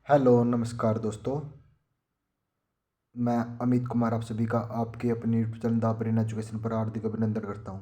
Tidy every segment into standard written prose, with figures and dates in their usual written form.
Hello नमस्कार दोस्तों। मैं अमित कुमार आप सभी का आपके अपने YouTube channel the brain education पर हार्दिक अभिनंदन करता हूं।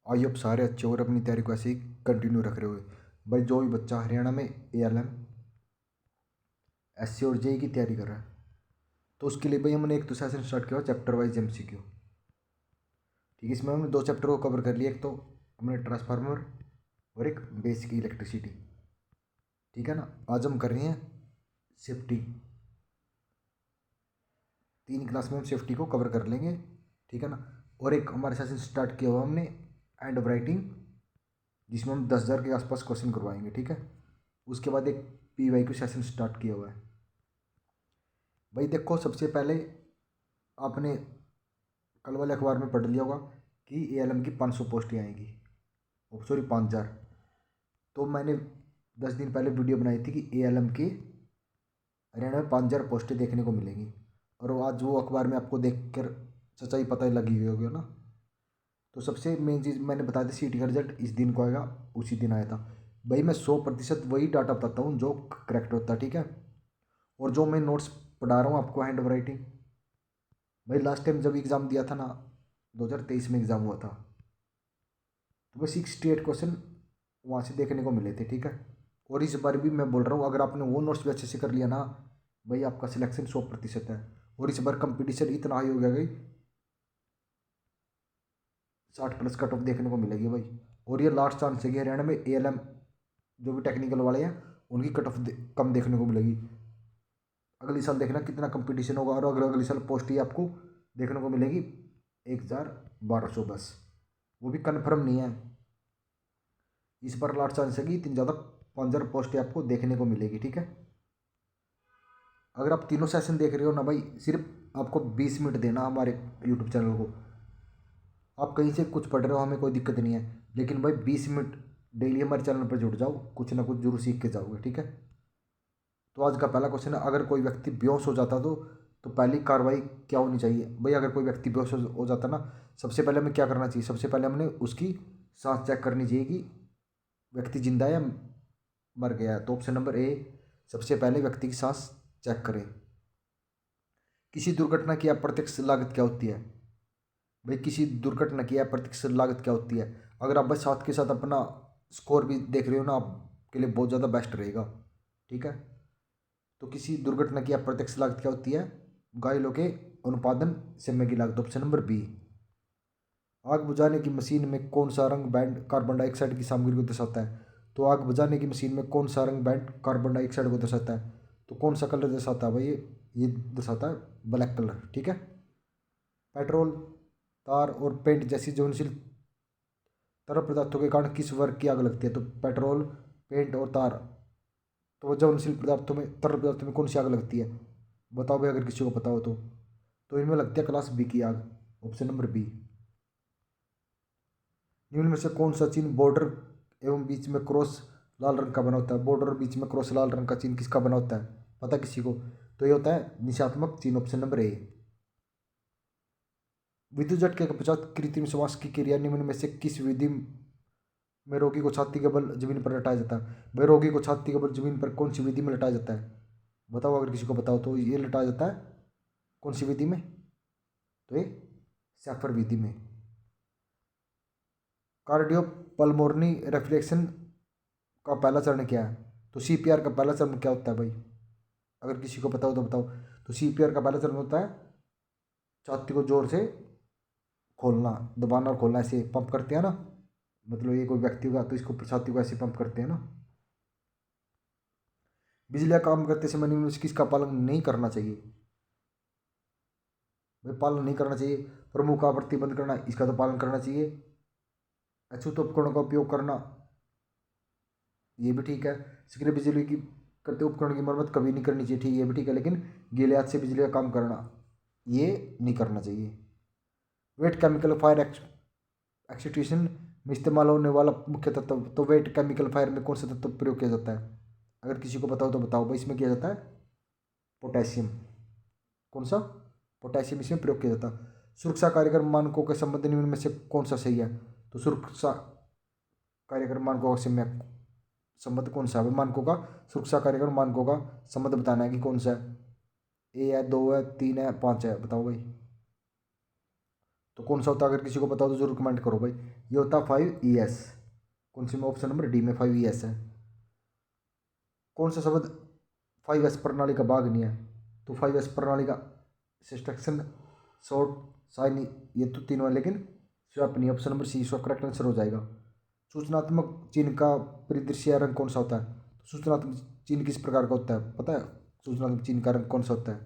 आइए आप सारे अच्छे और अपनी तैयारी को ऐसे ही कंटिन्यू रख रहे हो। भाई जो भी बच्चा हरियाणा में एएलएम एससी और जेई की तैयारी कर रहा है तो उसके लिए भाई हमने एक तो सेशन स्टार्ट किया चैप्टर वाइज एमसीक्यू। ठीक है, इसमें हमने दो चैप्टर को कवर कर लिया। एक तो हमने ट्रांसफार्मर और एक बेसिक इलेक्ट्रिसिटी। ठीक है ना। आज हम कर रहे हैं सेफ्टी। 3 क्लास में हम सेफ्टी को कवर कर लेंगे। ठीक है ना। और एक हमारे सेशन स्टार्ट किया हुआ हमने एंड ऑफ राइटिंग, जिसमें हम 10,000 के आसपास क्वेश्चन करवाएंगे। ठीक है। उसके बाद एक पीवाई क्यू सेशन स्टार्ट किया हुआ है। भाई देखो, सबसे पहले आपने कल वाले अखबार में पढ़ लिया होगा कि एएलएम की 500 पोस्टें आएंगी। सॉरी, 5,000। तो मैंने 10 दिन पहले वीडियो बनाई थी कि एएलएम की हरियाणा में 5,000 पोस्टें देखने को मिलेंगी। और वो आज वो अखबार में आपको देख कर सच्चाई पता ही लगी हुई होगी ना। तो सबसे मेन चीज़ मैंने बताया था, सीटी का रिजल्ट इस दिन को आएगा, उसी दिन आया था। भाई मैं 100% वही डाटा बताता हूँ जो करेक्ट होता है। ठीक है। और जो मैं नोट्स पढ़ा रहा हूँ आपको हैंड राइटिंग, भाई लास्ट टाइम जब एग्ज़ाम दिया था ना, 2023 में एग्ज़ाम हुआ था, तो बस 68 क्वेश्चन वहाँ से देखने को मिले थे। ठीक है। और इस बार भी मैं बोल रहा हूँ, अगर आपने वो नोट्स भी अच्छे से कर लिया ना, भाई आपका सिलेक्शन 100% है। और इस बार कंपटीशन इतना हाई हो गया भाई, 60+ कट ऑफ देखने को मिलेगी भाई। और ये लास्ट चांस है कि हरियाणा में एएलएम जो भी टेक्निकल वाले हैं उनकी कट ऑफ कम देखने को मिलेगी। अगले साल देखना कितना कंपटीशन होगा। और अगले अगले साल पोस्ट ही आपको देखने को मिलेगी 1,1200 बस। वो भी कन्फर्म नहीं है। इस बार लास्ट चांस है कि इतनी ज़्यादा 5,000 पोस्ट आपको देखने को मिलेगी। ठीक है। अगर आप तीनों सेशन देख रहे हो ना भाई, सिर्फ आपको 20 मिनट देना हमारे यूट्यूब चैनल को। आप कहीं से कुछ पढ़ रहे हो, हमें कोई दिक्कत नहीं है, लेकिन भाई 20 मिनट डेली हमारे चैनल पर जुड़ जाओ, कुछ ना कुछ जरूर सीख के जाओगे। ठीक है। तो आज का पहला क्वेश्चन है, अगर कोई व्यक्ति बेहोश हो जाता तो पहली कार्रवाई क्या होनी चाहिए। भाई अगर कोई व्यक्ति बेहोश हो जाता ना, सबसे पहले हमें क्या करना चाहिए। सबसे पहले हमने उसकी सांस चेक करनी चाहिए कि व्यक्ति जिंदा है या मर गया है। तो ऑप्शन नंबर ए, सबसे पहले व्यक्ति की सांस चेक करें। किसी दुर्घटना की अप्रत्यक्ष लागत क्या होती है। भाई किसी दुर्घटना की अप्रत्यक्ष लागत क्या होती है। अगर आप बस साथ के साथ अपना स्कोर भी देख रहे हो ना, आपके लिए बहुत ज़्यादा बेस्ट रहेगा। ठीक है। तो किसी दुर्घटना की अप्रत्यक्ष लागत क्या होती है। घायलों के अनुपादन समय की लागत। Option number B. आग बुझाने की मशीन में कौन सा रंग बैंड कार्बन डाइऑक्साइड की सामग्री को दर्शाता है। तो आग बुझाने की मशीन में कौन सा रंग बैंड कार्बन डाइऑक्साइड को दर्शाता है। तो कौन सा कलर दर्शाता है भाई, ये दर्शाता है ब्लैक कलर। ठीक है। पेट्रोल, तार और पेंट जैसी ज्वलनशील तरल पदार्थों के कारण किस वर्ग की आग लगती है। तो पेट्रोल, पेंट और तार, तो ज्वलनशील पदार्थों में, तरल पदार्थों में कौन सी आग लगती है। बताओ भाई, अगर किसी को पता हो तो इनमें लगती है क्लास बी की आग। Option number B. निम्न में से कौन सा चिन्ह बॉर्डर एवं बीच में क्रॉस लाल रंग का बना होता है। बॉर्डर और बीच में क्रॉस लाल रंग का चिन्ह किसका बना होता है, पता किसी को। तो ये होता है निशात्मक चिन्ह। Option number A. विद्युत झटके के पश्चात कृत्रिम श्वास की क्रिया निम्न में से किस विधि में रोगी को छाती के बल जमीन पर लटाया जाता है। भाई रोगी को छाती के बल जमीन पर कौन सी विधि में लटाया जाता है। बताओ, अगर किसी को बताओ तो ये लटाया जाता है कौन सी विधि में। तो ये सैफर विधि में। कार्डियोपल्मोनरी रेफ्रिक्शन का पहला चरण क्या है। तो सीपीआर का पहला चरण क्या होता है भाई, अगर किसी को पता हो तो बताओ। तो सीपीआर का पहला चरण होता है छाती को जोर से खोलना, दबाना और खोलना, ऐसे पंप करते हैं ना। मतलब ये कोई व्यक्ति होगा तो इसको छाती को ऐसे पंप करते हैं ना। बिजली का काम करते समय निम्न में से किसका पालन नहीं करना चाहिए। भाई पालन नहीं करना चाहिए। प्रमुख आवृत्ति बंद करना, इसका तो पालन करना चाहिए। अछूत उपकरणों का उपयोग करना, ये भी ठीक है। सक्रिय बिजली की करते उपकरण की मरम्मत कभी नहीं करनी चाहिए, ठीक, ये भी ठीक है। लेकिन गीले हाथ से बिजली का काम करना, ये नहीं करना चाहिए। वेट केमिकल फायर एक्सटिट्यूशन में इस्तेमाल होने वाला मुख्य तत्व। तो वेट केमिकल फायर में कौन सा तत्व प्रयोग किया जाता है। अगर किसी को बताओ तो बताओ भाई, इसमें किया जाता है पोटेशियम। कौन सा, पोटेशियम इसमें प्रयोग किया जाता है। सुरक्षा कार्यक्रम मानकों के संबंध निम्न में से कौन सा सही है। तो सुरक्षा कार्यक्रम मानकों का संबंध कौन सा है? मानकों का सुरक्षा कार्यक्रम, मानकों का संबंध बताना है कि कौन सा है, ए है, 2 है, 3 है, 5 है, बताओ भाई। तो कौन सा होता है? अगर किसी को पता हो तो जरूर कमेंट करो भाई। ये होता है 5ES। कौन सी में? ऑप्शन नंबर डी में 5ES है। कौन सा शब्द 5S प्रणाली का भाग नहीं है? तो 5S प्रणाली का सब्सट्रैक्शन, शॉर्ट, साइन, ये तो तीनों है, लेकिन स्वैप नहीं। Option number C swap correct answer हो जाएगा। सूचनात्मक चिन्ह का परिदृश्य रंग कौन सा होता है? सूचनात्मक चिन्ह किस प्रकार का होता है पता है? सूचनात्मक चिन्ह का रंग कौन सा होता है?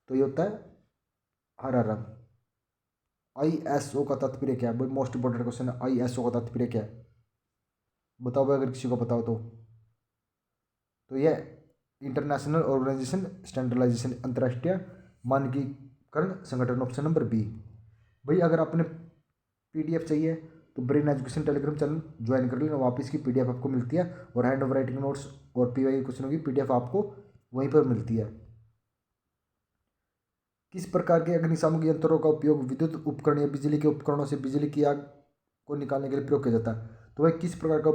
तो ये होता है हरा रंग। ISO का तात्पर्य क्या है भाई? मोस्ट इंपोर्टेंट क्वेश्चन है। ISO का तात्पर्य क्या है? बताओ भाई, अगर किसी को बताओ तो यह इंटरनेशनल ऑर्गेनाइजेशन स्टैंडर्डाइजेशन, अंतर्राष्ट्रीय मानकीकरण संगठन। Option number B. भाई अगर आपने PDF चाहिए तो brain education Telegram channel join कर लेना, वहाँ पे इसकी PDF आपको मिलती है, और हैंड ऑफ राइटिंग नोट्स और PY क्वेश्चनों की PDF आपको वहीं पर मिलती है। किस प्रकार के अग्निशामक यंत्रों का उपयोग विद्युत उपकरण या बिजली के उपकरणों से बिजली की आग को निकालने के लिए प्रयोग किया जाता है? तो भाई किस प्रकार का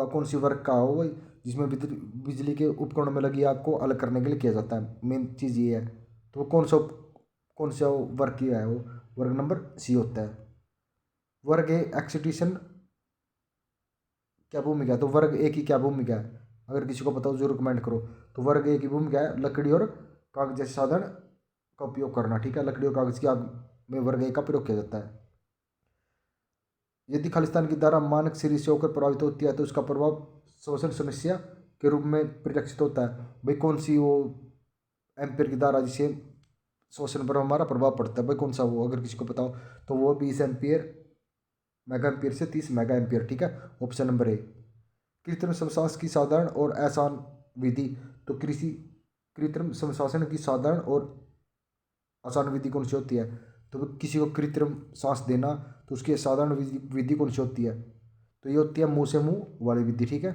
कौन सी वर्क का हो भाई, जिसमें बिजली के उपकरणों में लगी आग को अलग करने के लिए किया जाता है? मेन चीज़ ये है। तो वो कौन सा वर्क किया है? वो वर्ग नंबर सी होता है। वर्ग ए एक्सटीशन क्या भूमिका है? तो वर्ग ए की क्या भूमिका है? अगर किसी को पता हो जरूर कमेंट करो। तो वर्ग ए की भूमिका है लकड़ी और कागज जैसे साधन का उपयोग करना, ठीक है। लकड़ी और कागज की आग में वर्ग ए का प्रयोग किया जाता है। यदि खालिस्तान की धारा मानक सीरीज से होकर प्रभावित होती है तो उसका प्रभाव शोषण समस्या के रूप में परिलक्षित होता है। भाई कौन सी वो एम्पियर की धारा जिसे शोषण पर हमारा प्रभाव पड़ता है, भाई कौन सा वो? अगर किसी को पता हो तो वो 20 एम्पियर मेगा एम्पियर से 30 मेगा एम्पियर, ठीक है। Option number A. कृत्रिम समशासन की साधारण और आसान विधि। तो कृषि कृत्रिम समशासन की साधारण और आसान विधि कौन सी होती है? तो किसी को कृत्रिम सांस देना, तो उसकी साधारण विधि कौन सी होती है? तो ये होती है मुंह से मुंह वाली विधि, ठीक है।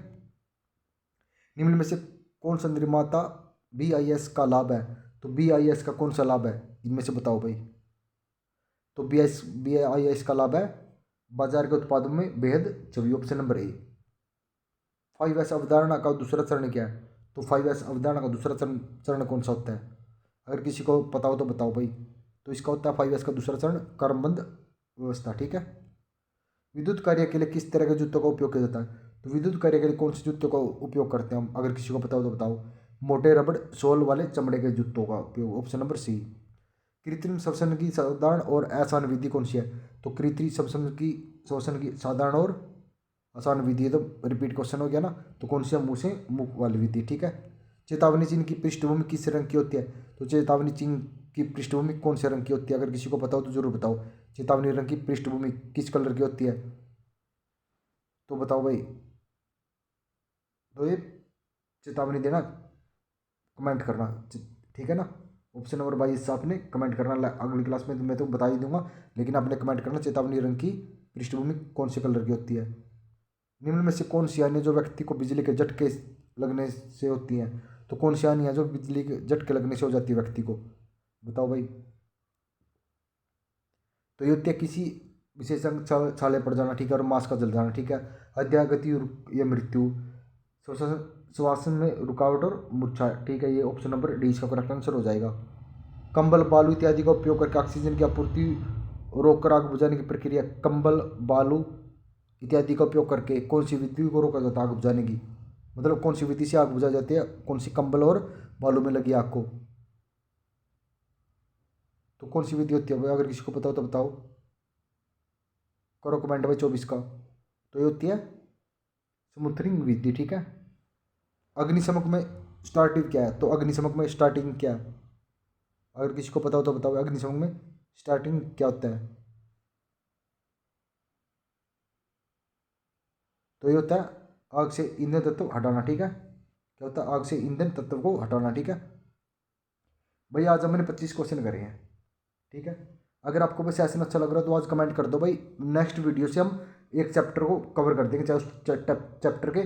निम्न में से कौन सा निर्माता BIS का लाभ है? तो BIS का कौन सा लाभ है इनमें से? बताओ भाई। तो BIS का लाभ है बाजार के उत्पादों में बेहद छवि। Option number A. 5S अवधारणा का दूसरा चरण क्या है? तो 5S अवधारणा का दूसरा चरण कौन सा होता है? अगर किसी को पता हो तो बताओ भाई। तो इसका होता है 5S का दूसरा चरण क्रमबद्ध व्यवस्था, ठीक है। विद्युत कार्य के लिए किस तरह के जूतों का उपयोग किया जाता है? तो विद्युत कार्य के लिए कौन से जूतों का उपयोग करते हैं हम? अगर किसी को पता हो तो बताओ। मोटे रबड़ सोल वाले चमड़े के जूतों का उपयोग। Option number C. कृत्रिम श्वसन की साधारण और आसान विधि कौन सी है? तो कृत्रिम श्वसन की साधारण और आसान विधि है, तो रिपीट क्वेश्चन हो गया ना। तो कौन सी है? मुंह से मुंह वाली विधि, ठीक है। चेतावनी चिन्ह की पृष्ठभूमि किस रंग की होती है? तो चेतावनी चिन्ह की पृष्ठभूमि कौन से रंग की होती है? अगर किसी को पता हो तो जरूर बताओ। चेतावनी रंग की पृष्ठभूमि किस कलर की होती है? तो बताओ भाई। तो ये चेतावनी देना कमेंट करना, ठीक है ना। ऑप्शन नंबर 22 आपने कमेंट करना। अगली क्लास में तो मैं तो बता ही दूंगा, लेकिन आपने कमेंट करना चेतावनी रंग की पृष्ठभूमि कौन से कलर की होती है। निम्न में से कौन सी हानि जो व्यक्ति को बिजली के झटके लगने से होती हैं? तो कौन सी हानि है जो बिजली के झटके लगने से हो जाती है व्यक्ति को? बताओ भाई। तो ये होती है किसी विशेष अंग छाले पड़ जाना, ठीक है, और मांस का जल जाना, ठीक है। अध्यागति या मृत्यु, श्वासन में रुकावट और मूर्छा, ठीक है। ये ऑप्शन नंबर डी इसका करेक्ट आंसर हो जाएगा। कंबल, बालू इत्यादि का उपयोग करके ऑक्सीजन की आपूर्ति रोककर आग बुझाने की प्रक्रिया। कंबल, बालू इत्यादि का उपयोग करके कौन सी विधि को रोका जाता है आग बुझाने की? मतलब कौन सी विधि से आग बुझा जाती है? कौन सी कंबल और बालू में लगी आग को? तो कौन सी विधि होती है भाई? अगर किसी को पता हो तो बताओ, करो कमेंट भाई 24 का। तो ये होती है स्मूथरिंग विधि, ठीक है। अग्निशमक में स्टार्टिंग क्या है? तो अग्निशमक में स्टार्टिंग क्या है? अगर किसी को पता हो तो बताओ, अग्निशमक में स्टार्टिंग क्या होता है? तो ये होता है आग से ईंधन तत्व हटाना, ठीक है। क्या होता है? आग से ईंधन तत्व को हटाना, ठीक है। भाई आज हमने 25 क्वेश्चन करे हैं, ठीक है। अगर आपको बस सेशन अच्छा लग रहा है तो आज कमेंट कर दो भाई। नेक्स्ट वीडियो से हम एक चैप्टर को कवर कर देंगे, चाहे उस चैप्टर के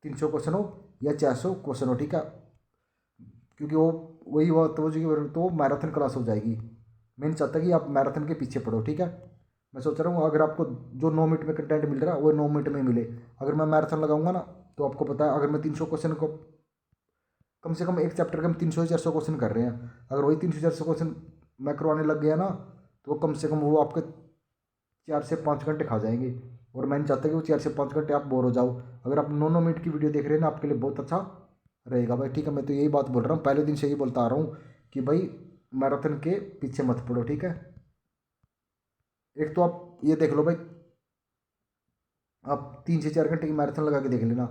300 क्वेश्चन हो या 400 क्वेश्चन हो, ठीक है। क्योंकि वो वही बात हो जाएगी, तो मैराथन क्लास हो जाएगी। मैं नहीं चाहता कि आप मैराथन के पीछे पढ़ो, ठीक है। मैं सोच रहा हूँ अगर आपको जो 9 मिनट में कंटेंट मिल रहा है वो 9 मिनट में मिले। अगर मैं मैराथन लगाऊंगा ना तो आपको पता है, अगर मैं 300 क्वेश्चन को कम से कम एक चैप्टर के हम 300 से 400 क्वेश्चन कर रहे हैं, अगर वही 300 से 400 क्वेश्चन मैं करवाने लग गया ना तो वो कम से कम वो आपके 4 से 5 घंटे खा जाएंगे। और मैं नहीं चाहता कि वो 4 से 5 घंटे आप बोर हो जाओ। अगर आप 9 9 मिनट की वीडियो देख रहे हैं ना, आपके लिए बहुत अच्छा रहेगा भाई। ठीक है, मैं तो यही बात बोल रहा हूँ, पहले दिन से यही बोलता आ रहा हूँ कि भाई मैराथन के पीछे मत पड़ो। ठीक है, एक तो आप ये देख लो भाई, आप 3 से 4 घंटे की मैराथन लगा के देख लेना।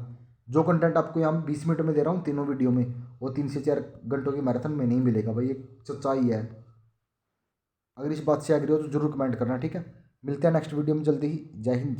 जो कंटेंट आपको यहाँ 20 मिनट में दे रहा हूँ तीनों वीडियो में, वो 3 से 4 घंटों की मैराथन में नहीं मिलेगा भाई, ये सच्चाई है। अगर इस बात से एग्री हो तो जरूर कमेंट करना। ठीक है, मिलते हैं नेक्स्ट वीडियो में जल्दी ही। जय हिंद।